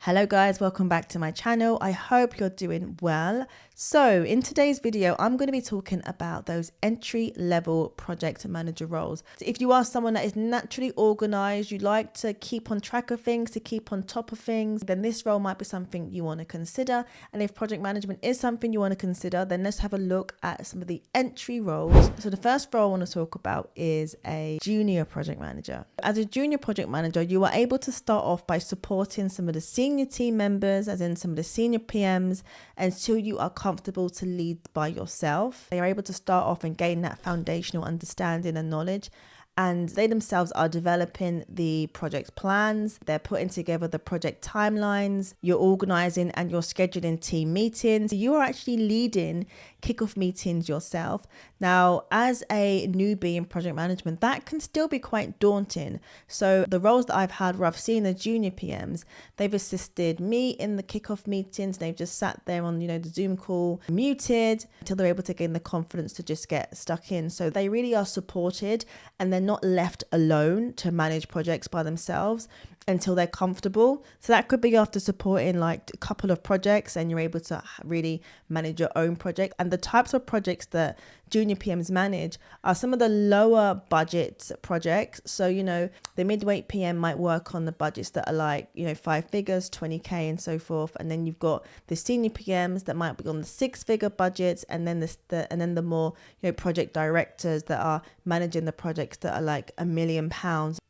Hello guys, welcome back to my channel. I hope you're doing well. So in today's video, I'm going to be talking about those entry level project manager roles. If you are someone that is naturally organized, you like to keep on track of things, to keep on top of things, then this role might be something you want to consider. And if project management is something you want to consider, then let's have a look at some of the entry roles. So the first role I want to talk about is a junior project manager. As a junior project manager, you are able to start off by supporting some of the senior team members, as in some of the senior PMs, until you are comfortable to lead by yourself. They are able to start off and gain that foundational understanding and knowledge. And they themselves are developing the project plans. They're putting together the project timelines. You're organizing and you're scheduling team meetings. You are actually leading kickoff meetings yourself. Now, as a newbie in project management, that can still be quite daunting. So the roles that I've had where I've seen the junior PMs, they've assisted me in the kickoff meetings. They've just sat there on, the Zoom call, muted, until they're able to gain the confidence to just get stuck in. So they really are supported and they're not left alone to manage projects by themselves until they're comfortable. So that could be after supporting like a couple of projects and you're able to really manage your own project. And the types of projects that junior PMs manage are some of the lower budget projects. So, the midweight PM might work on the budgets that are like, 5 figures, 20K and so forth. And then you've got the senior PMs that might be on the 6-figure budgets. And then the more, project directors that are managing the projects that are like £1 million.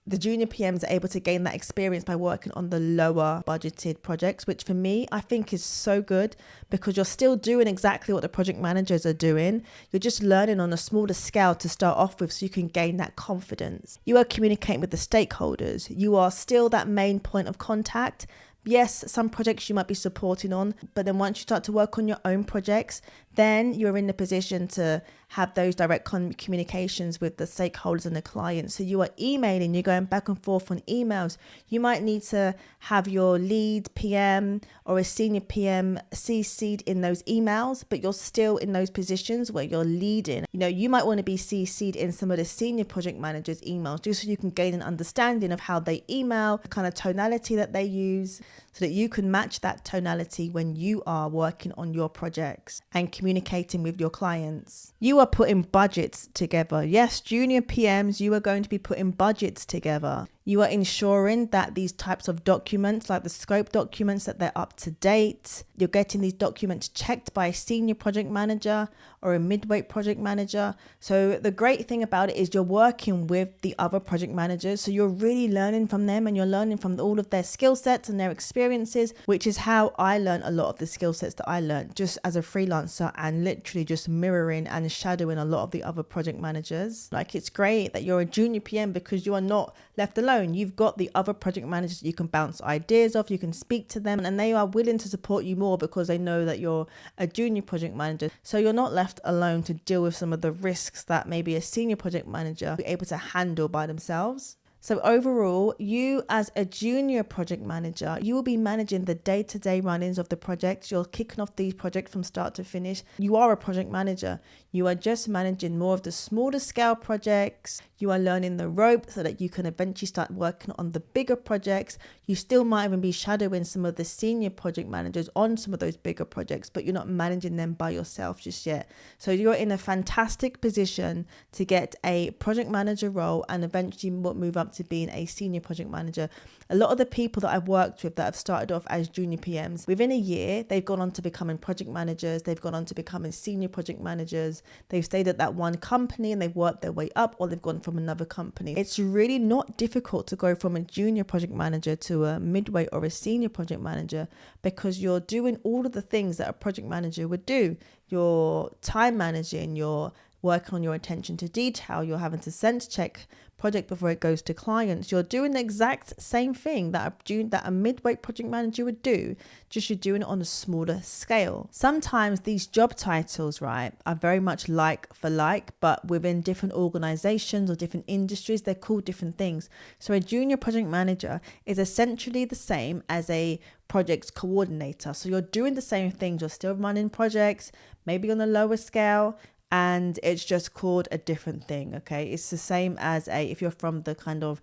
The junior PMs are able to gain that experience by working on the lower budgeted projects, which for me, I think is so good because you're still doing exactly what the project managers are doing. You're just learning on a smaller scale to start off with so you can gain that confidence. You are communicating with the stakeholders. You are still that main point of contact. Yes, some projects you might be supporting on, but then once you start to work on your own projects, then you're in the position to have those direct communications with the stakeholders and the clients. So you are emailing, you're going back and forth on emails. You might need to have your lead PM or a senior PM CC'd in those emails, but you're still in those positions where you're leading. You might want to be CC'd in some of the senior project managers' emails just so you can gain an understanding of how they email, the kind of tonality that they use, so that you can match that tonality when you are working on your projects and communicating with your clients. You are putting budgets together. Yes, junior PMs, you are going to be putting budgets together. You are ensuring that these types of documents, like the scope documents, that they're up to date. You're getting these documents checked by a senior project manager or a midweight project manager. So the great thing about it is you're working with the other project managers. So you're really learning from them and you're learning from all of their skill sets and their experiences, which is how I learned a lot of the skill sets that I learned just as a freelancer and literally just mirroring and shadowing a lot of the other project managers. Like, it's great that you're a junior PM because you are not left alone. You've got the other project managers you can bounce ideas off, you can speak to them, and they are willing to support you more because they know that you're a junior project manager. So you're not left alone to deal with some of the risks that maybe a senior project manager will be able to handle by themselves. So overall, you as a junior project manager, you will be managing the day-to-day run-ins of the projects. You're kicking off these projects from start to finish. You are a project manager. You are just managing more of the smaller scale projects. You are learning the ropes so that you can eventually start working on the bigger projects. You still might even be shadowing some of the senior project managers on some of those bigger projects, but you're not managing them by yourself just yet. So you're in a fantastic position to get a project manager role and eventually move up to being a senior project manager. A lot of the people that I've worked with that have started off as junior PMs, within a year, they've gone on to becoming project managers. They've gone on to becoming senior project managers. They've stayed at that one company and they've worked their way up, or they've gone from another company. It's really not difficult to go from a junior project manager to a midweight or a senior project manager because you're doing all of the things that a project manager would do. You're time managing, you're working on your attention to detail, you're having to sense check project before it goes to clients. You're doing the exact same thing that a midweight project manager would do, just you're doing it on a smaller scale. Sometimes these job titles, right, are very much like for like, but within different organizations or different industries, they're called different things. So a junior project manager is essentially the same as a projects coordinator. So you're doing the same things. You're still running projects, maybe on a lower scale, and it's just called a different thing. Okay, it's the same as if you're from the kind of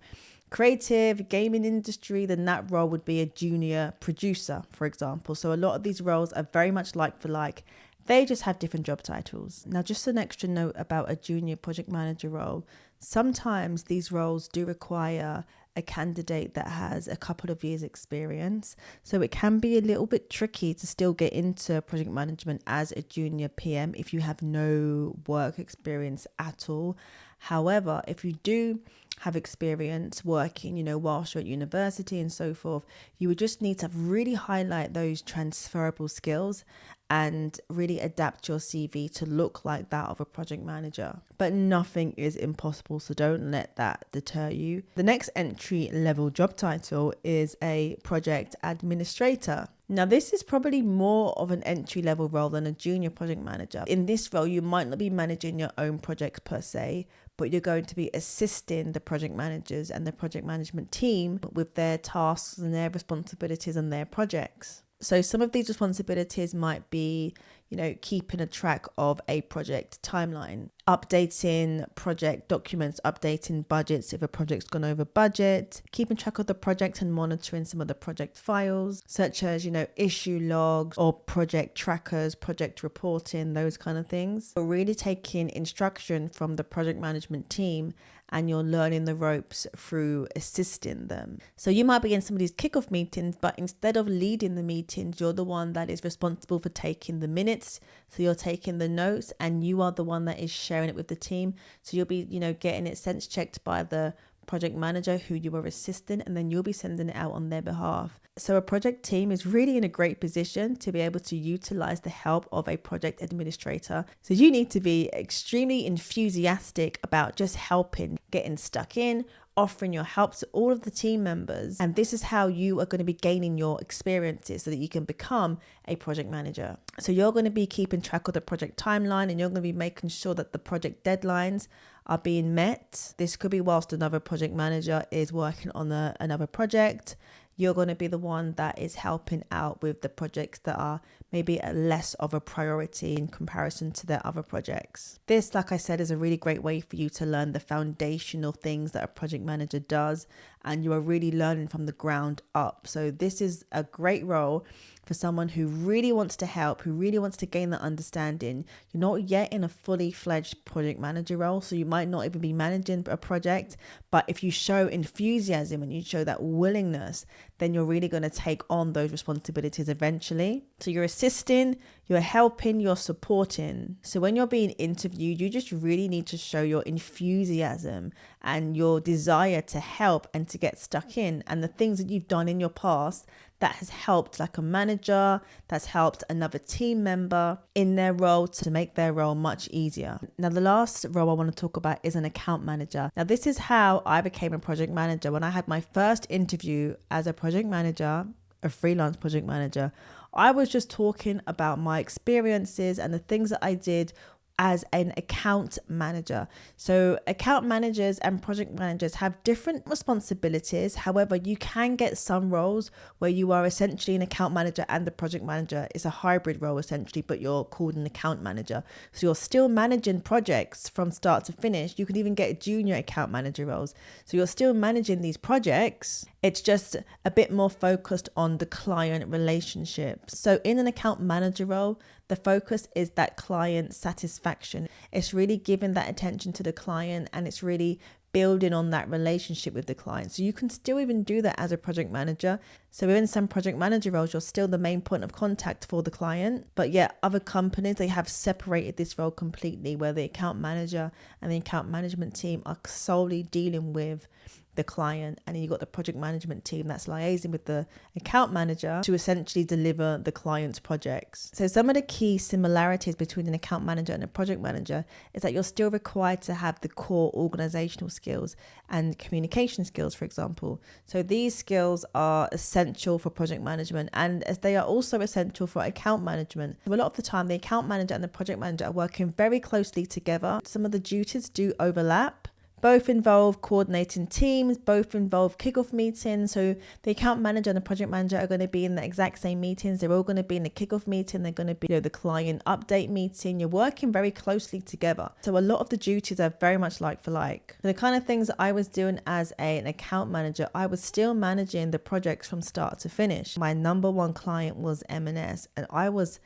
creative, gaming industry, then that role would be a junior producer, for example. So a lot of these roles are very much like for like. They just have different job titles. Now, just an extra note about a junior project manager role. Sometimes these roles do require a candidate that has a couple of years experience. So it can be a little bit tricky to still get into project management as a junior PM if you have no work experience at all. However, if you do have experience working, whilst you're at university and so forth, you would just need to really highlight those transferable skills and really adapt your CV to look like that of a project manager. But nothing is impossible, so don't let that deter you. The next entry level job title is a project administrator. Now, this is probably more of an entry level role than a junior project manager. In this role, you might not be managing your own projects per se, but you're going to be assisting the project managers and the project management team with their tasks and their responsibilities and their projects. So some of these responsibilities might be, keeping a track of a project timeline, updating project documents, updating budgets if a project's gone over budget, keeping track of the project and monitoring some of the project files, such as, issue logs or project trackers, project reporting, those kind of things. But really taking instruction from the project management team and you're learning the ropes through assisting them. So you might be in some of these kickoff meetings, but instead of leading the meetings, you're the one that is responsible for taking the minutes. So you're taking the notes and you are the one that is sharing it with the team. So you'll be, getting it sense checked by the project manager who you are assisting, and then you'll be sending it out on their behalf. So a project team is really in a great position to be able to utilize the help of a project administrator. So you need to be extremely enthusiastic about just helping, getting stuck in, offering your help to all of the team members. And this is how you are going to be gaining your experiences so that you can become a project manager. So you're going to be keeping track of the project timeline and you're going to be making sure that the project deadlines are being met. This could be whilst another project manager is working on another project. You're going to be the one that is helping out with the projects that are maybe less of a priority in comparison to their other projects. This, like I said, is a really great way for you to learn the foundational things that a project manager does, and you are really learning from the ground up. So this is a great role for someone who really wants to help, who really wants to gain that understanding. You're not yet in a fully fledged project manager role, so you might not even be managing a project, but if you show enthusiasm and you show that willingness, then you're really going to take on those responsibilities eventually. So you're assisting, you're helping, you're supporting. So when you're being interviewed, you just really need to show your enthusiasm and your desire to help and to get stuck in, and the things that you've done in your past that has helped, like a manager, that's helped another team member in their role to make their role much easier. Now, the last role I want to talk about is an account manager. Now, this is how I became a project manager. When I had my first interview as a project manager, a freelance project manager, I was just talking about my experiences and the things that I did as an account manager. So account managers and project managers have different responsibilities. However, you can get some roles where you are essentially an account manager and the project manager. It's a hybrid role essentially, but you're called an account manager. So you're still managing projects from start to finish. You can even get junior account manager roles. So you're still managing these projects. It's just a bit more focused on the client relationship. So in an account manager role, the focus is that client satisfaction. It's really giving that attention to the client and it's really building on that relationship with the client. So you can still even do that as a project manager. So in some project manager roles, you're still the main point of contact for the client. But yet other companies, they have separated this role completely where the account manager and the account management team are solely dealing with the client, and then you've got the project management team that's liaising with the account manager to essentially deliver the client's projects. So some of the key similarities between an account manager and a project manager is that you're still required to have the core organizational skills and communication skills, for example. So these skills are essential for project management, and as they are also essential for account management. So a lot of the time, the account manager and the project manager are working very closely together. Some of the duties do overlap, Both involve coordinating teams, both involve kickoff meetings. So the account manager and the project manager are going to be in the exact same meetings. They're all going to be in the kickoff meeting. They're going to be, the client update meeting. You're working very closely together. So a lot of the duties are very much like for like. The kind of things that I was doing as an account manager, I was still managing the projects from start to finish. My number one client was M&S, and I was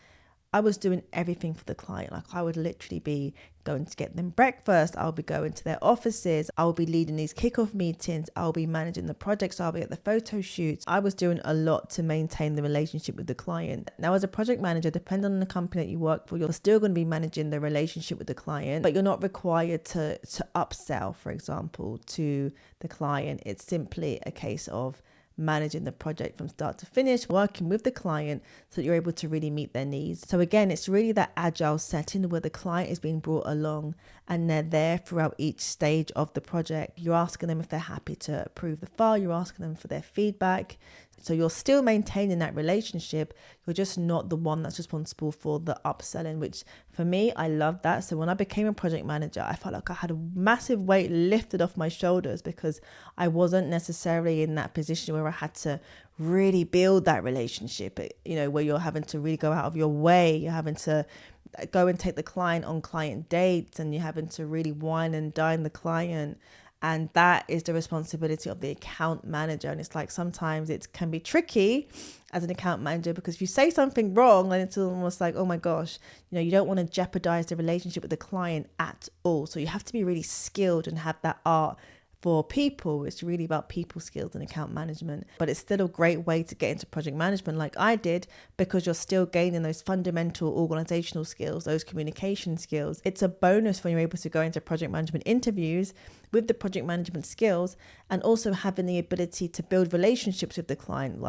doing everything for the client. Like I would literally be going to get them breakfast. I'll be going to their offices. I'll be leading these kickoff meetings. I'll be managing the projects. I'll be at the photo shoots. I was doing a lot to maintain the relationship with the client. Now, as a project manager, depending on the company that you work for, you're still going to be managing the relationship with the client, but you're not required to upsell, for example, to the client. It's simply a case of managing the project from start to finish, working with the client so that you're able to really meet their needs. So again, it's really that agile setting where the client is being brought along and they're there throughout each stage of the project. You're asking them if they're happy to approve the file, you're asking them for their feedback. So you're still maintaining that relationship. You're just not the one that's responsible for the upselling, which for me, I love that. So when I became a project manager, I felt like I had a massive weight lifted off my shoulders because I wasn't necessarily in that position where I had to really build that relationship, where you're having to really go out of your way. You're having to go and take the client on client dates, and you're having to really wine and dine the client. And that is the responsibility of the account manager. And it's like sometimes it can be tricky as an account manager because if you say something wrong, then it's almost like, oh my gosh, you don't want to jeopardize the relationship with the client at all. So you have to be really skilled and have that art. For people, it's really about people skills and account management, but it's still a great way to get into project management like I did, because you're still gaining those fundamental organizational skills, those communication skills. It's a bonus when you're able to go into project management interviews with the project management skills and also having the ability to build relationships with the client,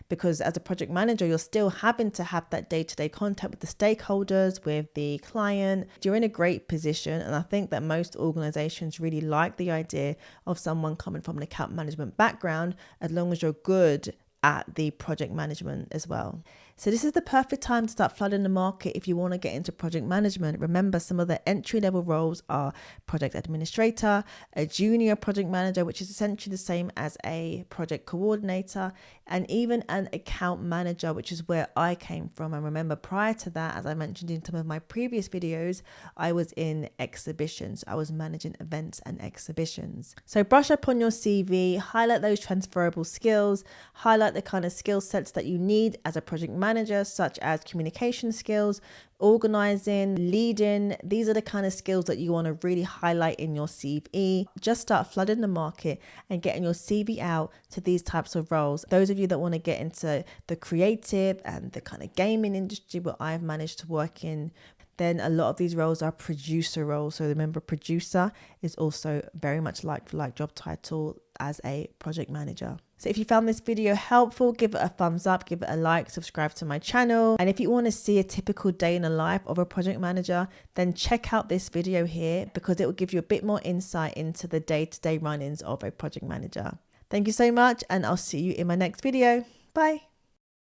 because as a project manager, you're still having to have that day-to-day contact with the stakeholders, with the client. You're in a great position, and I think that most organizations really like the idea of someone coming from an account management background, as long as you're good at the project management as well. So this is the perfect time to start flooding the market if you want to get into project management. Remember, some of the entry-level roles are project administrator, a junior project manager, which is essentially the same as a project coordinator, and even an account manager, which is where I came from. And remember, prior to that, as I mentioned in some of my previous videos, I was in exhibitions. I was managing events and exhibitions. So brush up on your CV, highlight those transferable skills, highlight the kind of skill sets that you need as a project manager, such as communication skills, organizing, leading. These are the kind of skills that you want to really highlight in your CV. Just start flooding the market and getting your CV out to these types of roles. Those of you that want to get into the creative and the kind of gaming industry where I've managed to work in, then a lot of these roles are producer roles. So remember, producer is also very much like job title as a project manager. So if you found this video helpful, give it a thumbs up, give it a like, subscribe to my channel. And if you want to see a typical day in the life of a project manager, then check out this video here, because it will give you a bit more insight into the day-to-day run-ins of a project manager. Thank you so much, and I'll see you in my next video. Bye.